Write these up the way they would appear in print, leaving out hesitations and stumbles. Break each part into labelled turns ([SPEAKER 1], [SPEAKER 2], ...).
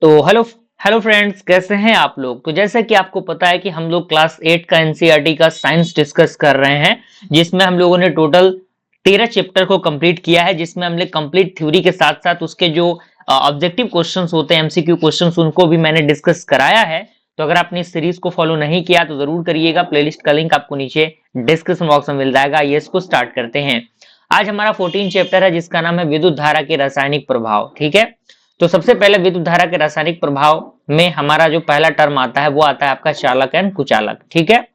[SPEAKER 1] तो hello friends, कैसे हैं आप लोग। तो जैसे कि आपको पता है कि हम लोग क्लास 8 का एनसीईआरटी का साइंस डिस्कस कर रहे हैं, जिसमें हम लोगों ने टोटल 13 चैप्टर को कंप्लीट किया है, जिसमें हमने कंप्लीट थ्योरी के साथ साथ उसके जो ऑब्जेक्टिव क्वेश्चंस होते हैं, एमसीक्यू क्वेश्चंस, उनको भी मैंने डिस्कस कराया है। तो अगर आपने इस सीरीज को फॉलो नहीं किया तो जरूर करिएगा। प्लेलिस्ट का लिंक आपको नीचे डिस्क्रिप्शन बॉक्स में मिल जाएगा। आइए इसको स्टार्ट करते हैं। आज हमारा 14 चैप्टर है, जिसका नाम है विद्युत धारा के रासायनिक प्रभाव। ठीक है। तो सबसे पहले विद्युत धारा के रासायनिक प्रभाव में हमारा जो पहला टर्म आता है वो आता है आपका चालक एंड कुचालक। ठीक है,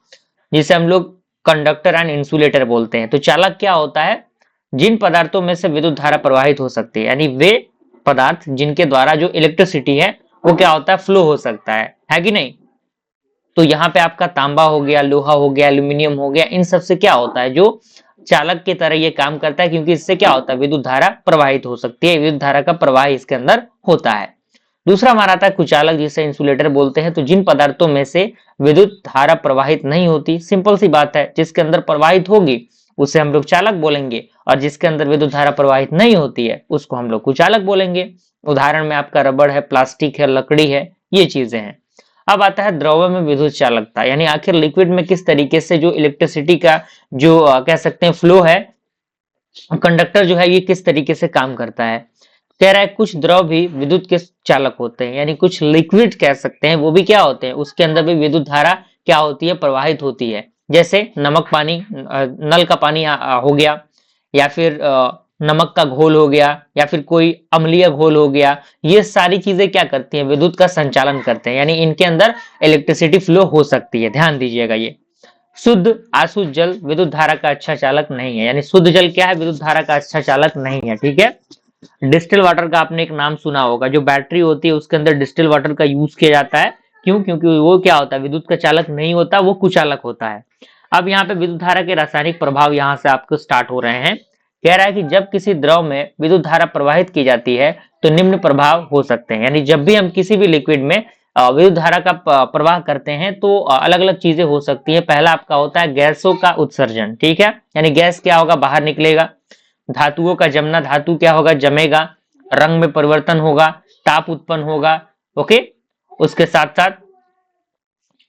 [SPEAKER 1] जिसे हम लोग कंडक्टर एंड इंसुलेटर बोलते हैं। तो चालक क्या होता है? जिन पदार्थों में से विद्युत धारा प्रवाहित हो सकती है, यानी वे पदार्थ जिनके द्वारा जो इलेक्ट्रिसिटी है वो क्या होता है, फ्लो हो सकता है कि नहीं। तो यहाँ पे आपका तांबा हो गया, लोहा हो गया, एल्यूमिनियम हो गया, इन सब से क्या होता है, जो चालक की तरह ये काम करता है, क्योंकि इससे क्या होता है, विद्युत धारा प्रवाहित हो सकती है, विद्युत धारा का प्रवाह इसके अंदर होता है। दूसरा हमारा आता है कुचालक, जिसे इंसुलेटर बोलते हैं। तो जिन पदार्थों में से विद्युत धारा प्रवाहित नहीं होती, सिंपल सी बात है, जिसके अंदर प्रवाहित होगी उसे हम लोग चालक बोलेंगे, और जिसके अंदर विद्युत धारा प्रवाहित नहीं होती है उसको हम लोग कुचालक बोलेंगे। उदाहरण में आपका रबड़ है, प्लास्टिक है, लकड़ी है, ये चीजें हैं। अब आता है द्रव्य में विद्युत चालकता, यानी आखिर लिक्विड में किस तरीके से जो इलेक्ट्रिसिटी का जो कह सकते हैं फ्लो है, कंडक्टर जो है ये किस तरीके से काम करता है। कह रहा है कुछ द्रव भी विद्युत के चालक होते हैं, यानी कुछ लिक्विड कह सकते हैं वो भी क्या होते हैं, उसके अंदर भी विद्युत धारा क्या होती है, प्रवाहित होती है। जैसे नमक पानी, नल का पानी हो गया, या फिर नमक का घोल हो गया, या फिर कोई अम्लीय घोल हो गया। ये सारी चीजें क्या करती हैं, विद्युत का संचालन करते हैं, यानी इनके अंदर इलेक्ट्रिसिटी फ्लो हो सकती है। ध्यान दीजिएगा, ये शुद्ध अशुद्ध जल विद्युत धारा का अच्छा चालक नहीं है, यानी शुद्ध जल क्या है, विद्युत धारा का अच्छा चालक नहीं है। ठीक है। डिस्टिल वाटर का आपने एक नाम सुना होगा, जो बैटरी होती है उसके अंदर डिस्टिल वाटर का यूज किया जाता है। क्यों? क्योंकि वो क्या होता है, विद्युत का चालक नहीं होता, वो कुचालक होता है। अब यहाँ पे विद्युत धारा के रासायनिक प्रभाव यहाँ से आपको स्टार्ट हो रहे हैं। कह रहा है कि जब किसी द्रव में विद्युत धारा प्रवाहित की जाती है तो निम्न प्रभाव हो सकते हैं, यानी जब भी हम किसी भी लिक्विड में विद्युत धारा का प्रवाह करते हैं तो अलग अलग चीजें हो सकती है। पहला आपका होता है गैसों का उत्सर्जन। ठीक है, यानी गैस क्या होगा, बाहर निकलेगा। धातुओं का जमना, धातु क्या होगा, जमेगा, रंग में परिवर्तन होगा, ताप उत्पन्न होगा। ओके। उसके साथ साथ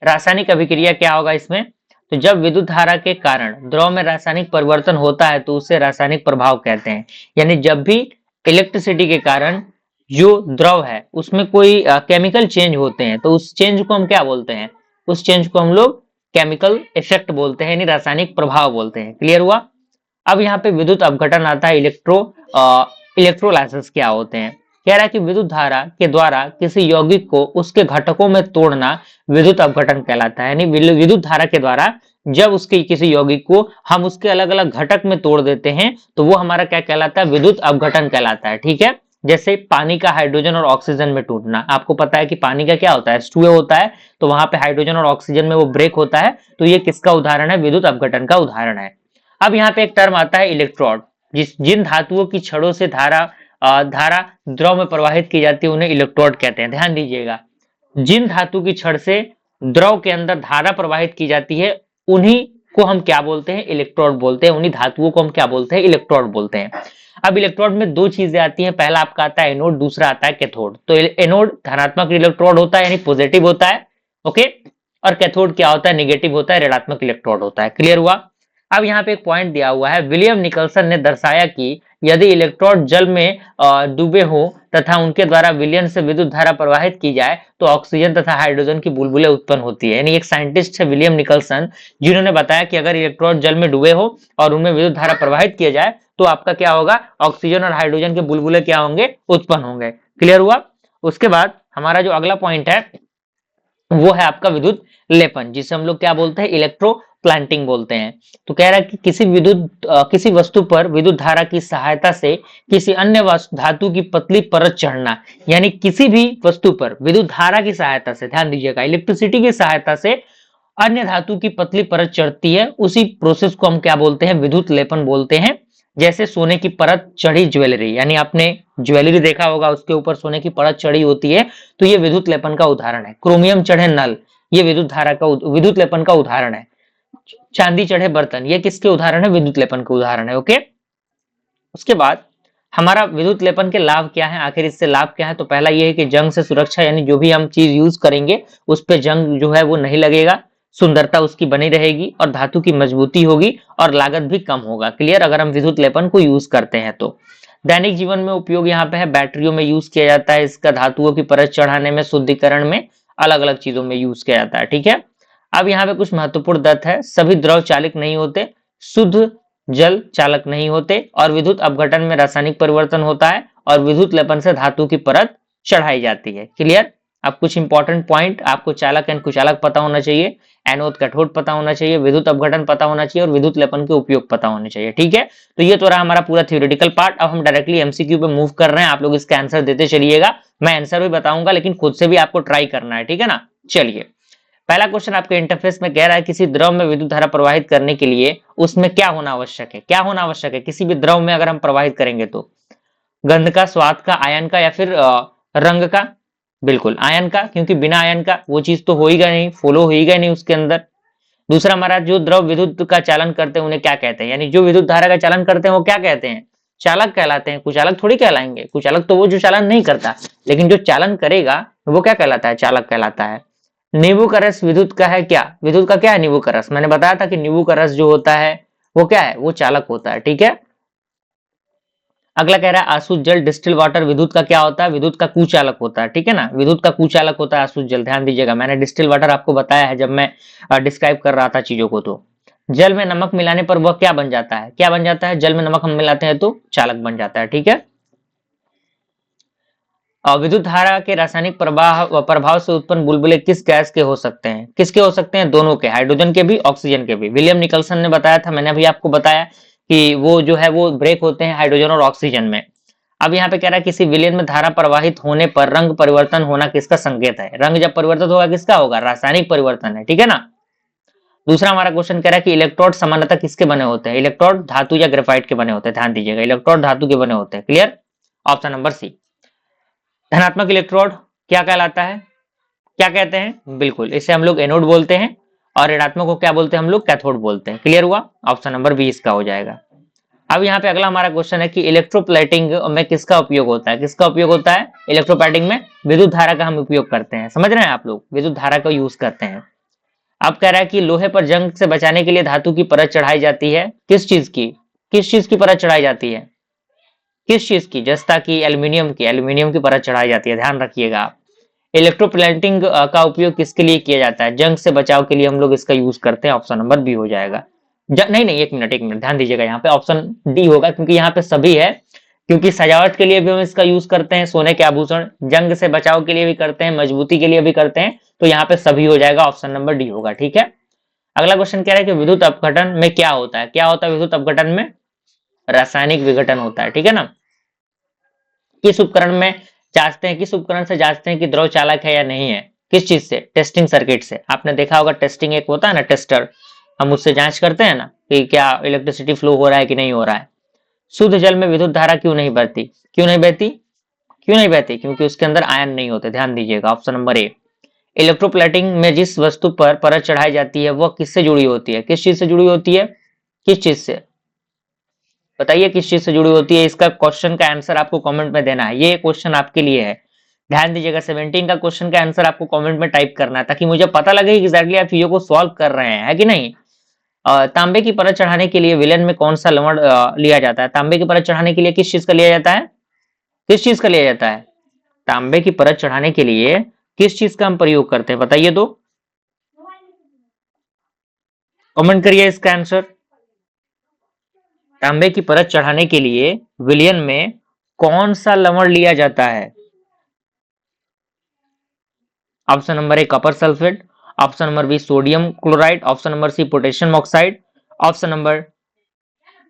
[SPEAKER 1] रासायनिक अभिक्रिया क्या होगा इसमें, तो जब विद्युत धारा के कारण द्रव में रासायनिक परिवर्तन होता है तो उसे रासायनिक प्रभाव कहते हैं। यानी जब भी इलेक्ट्रिसिटी के कारण जो द्रव है उसमें कोई केमिकल चेंज होते हैं तो उस चेंज को हम क्या बोलते हैं, उस चेंज को हम लोग केमिकल इफेक्ट बोलते हैं, यानी रासायनिक प्रभाव बोलते हैं। क्लियर हुआ। अब यहाँ पे विद्युत अपघटन आता है, इलेक्ट्रोलाइसिस क्या होते हैं। कह रहा है कि विद्युत धारा के द्वारा किसी यौगिक को उसके घटकों में तोड़ना विद्युत अपघटन कहलाता है, यानी विद्युत धारा के द्वारा जब उसके किसी यौगिक को हम उसके अलग अलग घटक में तोड़ देते हैं तो वो हमारा क्या कहलाता है, विद्युत अपघटन कहलाता है। ठीक है। जैसे पानी का हाइड्रोजन और ऑक्सीजन में टूटना, आपको पता है कि पानी का क्या होता है, H2O होता है, तो वहां पे हाइड्रोजन और ऑक्सीजन में वो ब्रेक होता है, तो ये किसका उदाहरण है, विद्युत अपघटन का उदाहरण है। अब यहाँ पे एक टर्म आता है इलेक्ट्रोड, जिन धातुओं की छड़ों से धारा द्रव में प्रवाहित की जाती है उन्हें इलेक्ट्रोड कहते हैं। ध्यान दीजिएगा, जिन धातु की छड़ से द्रव के अंदर धारा प्रवाहित की जाती है उन्हीं को हम क्या बोलते हैं, इलेक्ट्रोड बोलते हैं। उन्हीं धातुओं को हम क्या बोलते हैं, इलेक्ट्रोड बोलते हैं। अब इलेक्ट्रोड में दो चीजें आती हैं, पहला आपका आता है एनोड, दूसरा आता है कैथोड। तो एनोड धनात्मक इलेक्ट्रोड होता है, यानी पॉजिटिव होता है। ओके। और कैथोड क्या होता है, नेगेटिव होता है, ऋणात्मक इलेक्ट्रोड होता है। क्लियर हुआ। अब यहाँ पे एक पॉइंट दिया हुआ है, विलियम निकलसन ने दर्शाया कि यदि इलेक्ट्रोड जल में डूबे हो तथा उनके द्वारा विलयन से विद्युत धारा प्रवाहित की जाए तो ऑक्सीजन तथा हाइड्रोजन की बुलबुलें उत्पन्न होती है। यानी एक साइंटिस्ट है विलियम निकलसन, जिन्होंने बताया कि अगर इलेक्ट्रोड जल में डूबे हो और उनमें विद्युत धारा प्रवाहित किया जाए तो आपका क्या होगा, ऑक्सीजन और हाइड्रोजन के बुलबुले क्या होंगे, उत्पन्न होंगे। क्लियर हुआ। उसके बाद हमारा जो अगला पॉइंट है वो है आपका विद्युत लेपन, जिसे हम लोग क्या बोलते हैं, इलेक्ट्रो प्लांटिंग बोलते हैं। तो कह रहा है कि किसी वस्तु पर विद्युत धारा की सहायता से किसी अन्य धातु की पतली परत चढ़ना, यानी किसी भी वस्तु पर विद्युत धारा की सहायता से, ध्यान दीजिएगा, इलेक्ट्रिसिटी की सहायता से अन्य धातु की पतली परत चढ़ती है, उसी प्रोसेस को हम क्या बोलते हैं, विद्युत लेपन बोलते हैं। जैसे सोने की परत चढ़ी ज्वेलरी, यानी आपने ज्वेलरी देखा होगा उसके ऊपर सोने की परत चढ़ी होती है, तो ये विद्युत लेपन का उदाहरण है। क्रोमियम चढ़े नल, ये विद्युत लेपन का उदाहरण है। चांदी चढ़े बर्तन, ये किसके उदाहरण है, विद्युत लेपन के उदाहरण है। ओके। उसके बाद हमारा विद्युत लेपन के लाभ क्या है, आखिर इससे लाभ क्या है? तो पहला ये है कि जंग से सुरक्षा, यानी जो भी हम चीज यूज करेंगे उस पे जंग जो है वो नहीं लगेगा, सुंदरता उसकी बनी रहेगी और धातु की मजबूती होगी और लागत भी कम होगा। क्लियर? अगर हम विद्युत लेपन को यूज करते हैं तो दैनिक जीवन में उपयोग यहाँ पे है, बैटरियों में यूज किया जाता है इसका, धातुओं की परत चढ़ाने में, शुद्धिकरण में, अलग अलग चीजों में यूज किया जाता है। ठीक है, अब यहाँ पे कुछ महत्वपूर्ण तथ्य है। सभी द्रव चालक नहीं होते, शुद्ध जल चालक नहीं होते और विद्युत अपघटन में रासायनिक परिवर्तन होता है और विद्युत लेपन से धातु की परत चढ़ाई जाती है। क्लियर? अब कुछ इंपॉर्टेंट पॉइंट आपको चालक एंड कुचालक पता होना चाहिए, एनोद कैथोड पता होना चाहिए, विद्युत अपघटन पता होना चाहिए और विद्युत लेपन के उपयोग पता होने चाहिए। ठीक है, तो ये तो रहा हमारा पूरा थ्योरेटिकल पार्ट। अब हम डायरेक्टली एमसीक्यू पे मूव कर रहे हैं, आप लोग इसका आंसर देते चलिएगा, मैं आंसर भी बताऊंगा लेकिन खुद से भी आपको ट्राई करना है। ठीक है ना? चलिए, पहला क्वेश्चन आपके इंटरफेस में कह रहा है किसी द्रव में विद्युत धारा प्रवाहित करने के लिए उसमें क्या होना आवश्यक है? क्या होना आवश्यक है किसी भी द्रव में अगर हम प्रवाहित करेंगे तो? गंध का, स्वाद का, आयन का या फिर रंग का? बिल्कुल आयन का, क्योंकि बिना आयन का वो चीज तो होएगा नहीं, फॉलो होएगा नहीं उसके अंदर। दूसरा हमारा, जो द्रव विद्युत का चालन करते हैं उन्हें क्या कहते हैं? यानी जो विद्युत धारा का चालन करते हैं वो क्या कहते हैं? चालक कहलाते हैं, कुचालक थोड़ी कहलाएंगे। कुचालक तो वो जो चालन नहीं करता, लेकिन जो चालन करेगा वो क्या कहलाता है? चालक कहलाता है। नींबू का रस विद्युत का है क्या? विद्युत का क्या है नींबू का रस? मैंने बताया था कि नींबू का रस जो होता है वो क्या है? वो चालक होता है। ठीक है, अगला कह रहा है आसुत जल डिस्टिल वाटर विद्युत का क्या होता है? विद्युत का कुचालक होता है। ठीक है ना, विद्युत का कुचालक होता है आसुत जल। ध्यान दीजिएगा, मैंने डिस्टिल वाटर आपको बताया है जब मैं डिस्क्राइब कर रहा था चीजों को। तो जल में नमक मिलाने पर वह क्या बन जाता है? क्या बन जाता है? जल में नमक हम मिलाते हैं तो चालक बन जाता है। ठीक है, विद्युत धारा के रासायनिक प्रभाव से उत्पन्न बुलबुले किस गैस के हो सकते हैं? किसके हो सकते हैं? दोनों के, हाइड्रोजन के भी ऑक्सीजन के भी। विलियम निकलसन ने बताया था, मैंने अभी आपको बताया कि वो जो है वो ब्रेक होते हैं हाइड्रोजन और ऑक्सीजन में। अब यहाँ पे कह रहा है किसी विलयन में धारा प्रवाहित होने पर रंग परिवर्तन होना किसका संकेत है? रंग जब परिवर्तित होगा किसका होगा? रासायनिक परिवर्तन है। ठीक है ना। दूसरा हमारा क्वेश्चन कह रहा है कि इलेक्ट्रोड सामान्यतः किसके बने होते हैं? इलेक्ट्रोड धातु या ग्रेफाइट के बने होते हैं। ध्यान दीजिएगा, इलेक्ट्रोड धातु के बने होते हैं। क्लियर? Option number C. धनात्मक इलेक्ट्रोड क्या कहलाता है? क्या कहते हैं? बिल्कुल, इसे हम लोग एनोड बोलते हैं और ऋणात्मक को क्या बोलते हैं हम लोग? कैथोड बोलते हैं। क्लियर हुआ? ऑप्शन नंबर बी इसका हो जाएगा। अब यहाँ पे अगला हमारा क्वेश्चन है कि इलेक्ट्रोप्लेटिंग में किसका उपयोग होता है? किसका उपयोग होता है? इलेक्ट्रोप्लेटिंग में विद्युत धारा का हम उपयोग करते हैं। समझ रहे हैं आप लोग? विद्युत धारा का यूज करते हैं। अब कह रहा है कि लोहे पर जंग से बचाने के लिए धातु की परत चढ़ाई जाती है। किस चीज की? किस चीज की परत चढ़ाई जाती है? किस चीज की? जस्ता की, एल्यूमिनियम की? एल्यूमिनियम की परत चढ़ाई जाती है, ध्यान रखिएगा आप। इलेक्ट्रोप्लेटिंग का उपयोग किसके लिए किया जाता है? जंग से बचाव के लिए हम लोग इसका यूज करते हैं। ऑप्शन नंबर बी हो जाएगा। नहीं नहीं, एक मिनट ध्यान दीजिएगा, यहाँ पे ऑप्शन डी होगा क्योंकि यहाँ पे सभी है। क्योंकि सजावट के लिए भी हम इसका यूज करते हैं, सोने के आभूषण, जंग से बचाव के लिए भी करते हैं, मजबूती के लिए भी करते हैं, तो यहाँ पे सभी हो जाएगा। ऑप्शन नंबर डी होगा। ठीक है, अगला क्वेश्चन कह रहा है कि विद्युत अपघटन में क्या होता है? क्या होता है विद्युत अपघटन में? रासायनिक विघटन होता है। ठीक है ना। किस उपकरण में जांचते हैं, किस उपकरण से जांचते हैं कि द्रव चालक है या नहीं है? किस चीज से? टेस्टिंग सर्किट से। आपने देखा होगा टेस्टिंग एक होता है ना, टेस्टर, हम उससे जांच करते हैं ना कि क्या इलेक्ट्रिसिटी फ्लो हो रहा है कि नहीं हो रहा है। शुद्ध जल में विद्युत धारा क्यों नहीं बहती? क्यों नहीं बहती? क्यों नहीं बहती? क्योंकि उसके अंदर आयन नहीं होते। ध्यान दीजिएगा, ऑप्शन नंबर ए। इलेक्ट्रोप्लेटिंग में जिस वस्तु पर परत चढ़ाई जाती है वह किससे जुड़ी होती है? किस चीज से जुड़ी होती है? किस चीज से? बताइए किस चीज से जुड़ी होती है? इसका क्वेश्चन का आंसर आपको कमेंट में देना है, ये क्वेश्चन आपके लिए है। ध्यान दीजिएगा, 17 का क्वेश्चन का आंसर आपको कमेंट में टाइप करना है ताकि मुझे पता लगे कि एग्जैक्टली आप चीजों को सॉल्व कर रहे हैं, है कि नहीं। तांबे की परत चढ़ाने के लिए विलेन में कौन सा लवण लिया जाता है? तांबे की परत चढ़ाने के लिए किस चीज का लिया जाता है? किस चीज का लिया जाता है? तांबे की परत चढ़ाने के लिए किस चीज का हम प्रयोग करते हैं? बताइए तो, कमेंट करिए इसका आंसर। तांबे की परत चढ़ाने के लिए विलयन में कौन सा लवण लिया जाता है? Option number A copper sulphate, option number B sodium chloride, option number C potassium oxide, option number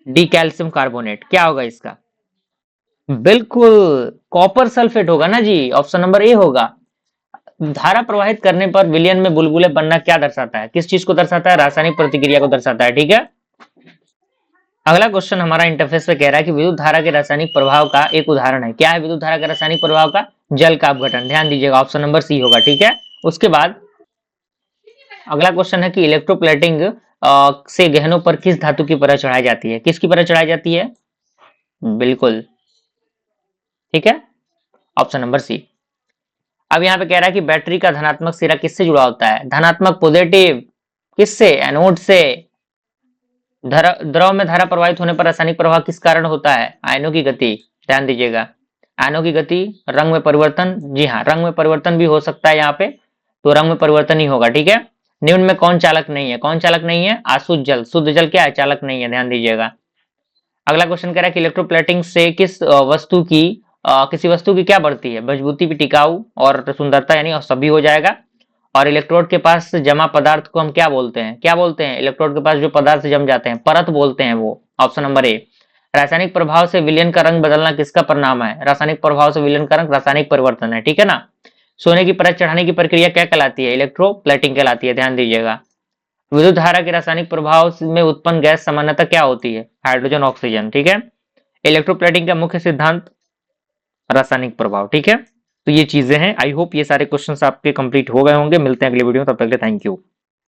[SPEAKER 1] D calcium carbonate. क्या होगा इसका? बिल्कुल कॉपर सल्फेट होगा ना जी, ऑप्शन नंबर ए होगा। धारा प्रवाहित करने पर विलयन में बुलबुले बनना क्या दर्शाता है? किस चीज को दर्शाता है? रासायनिक प्रतिक्रिया को दर्शाता है। ठीक है, अगला क्वेश्चन हमारा इंटरफेस पे कह रहा है कि विद्युत धारा के रासायनिक प्रभाव का एक उदाहरण है। क्या है विद्युत धारा का रासायनिक प्रभाव का? जल का अपघटन। ध्यान दीजिएगा, ऑप्शन नंबर सी होगा। ठीक है, उसके बाद अगला क्वेश्चन है कि इलेक्ट्रोप्लेटिंग से गहनों पर किस धातु की परत चढ़ाई जाती है? किसकी परत चढ़ाई जाती है? बिल्कुल ठीक है, ऑप्शन नंबर सी। अब यहाँ पे कह रहा है कि बैटरी का धनात्मक सिरा किससे जुड़ा होता है? धनात्मक पॉजिटिव किससे? एनोड से। द्रव में धारा प्रवाहित होने पर रासायनिक प्रभाव किस कारण होता है? आयनों की गति। ध्यान दीजिएगा, आयनों की गति, रंग में परिवर्तन। जी हाँ, रंग में परिवर्तन भी हो सकता है यहाँ पे, तो रंग में परिवर्तन ही होगा। ठीक है, निम्न में कौन चालक नहीं है? कौन चालक नहीं है? आशुद्ध जल। शुद्ध जल क्या है? चालक नहीं है। ध्यान दीजिएगा। अगला क्वेश्चन कह रहा है कि इलेक्ट्रोप्लेटिंग से किसी वस्तु की क्या बढ़ती है? मजबूती भी, टिकाऊ और सुंदरता, यानी और सभी हो जाएगा। और इलेक्ट्रोड के पास जमा पदार्थ को हम क्या बोलते हैं? क्या बोलते हैं? इलेक्ट्रोड के पास जो पदार्थ जम जाते हैं, परत बोलते हैं वो। ऑप्शन नंबर ए। रासायनिक प्रभाव से विलयन का रंग बदलना किसका परिणाम है? रासायनिक प्रभाव से विलयन का रंग रासायनिक परिवर्तन है। ठीक है ना। सोने की परत चढ़ाने की प्रक्रिया क्या कहलाती है? इलेक्ट्रोप्लेटिंग कहलाती है। ध्यान दीजिएगा। विद्युत धारा के रासायनिक प्रभाव में उत्पन्न गैस सामान्यतः क्या होती है? Hydrogen, oxygen. ठीक है, इलेक्ट्रोप्लेटिंग का मुख्य सिद्धांत रासायनिक प्रभाव। ठीक है, तो ये चीजें हैं। आई होप ये सारे क्वेश्चंस आपके कंप्लीट हो गए होंगे। मिलते हैं अगले वीडियो में, तब तक के लिए थैंक यू।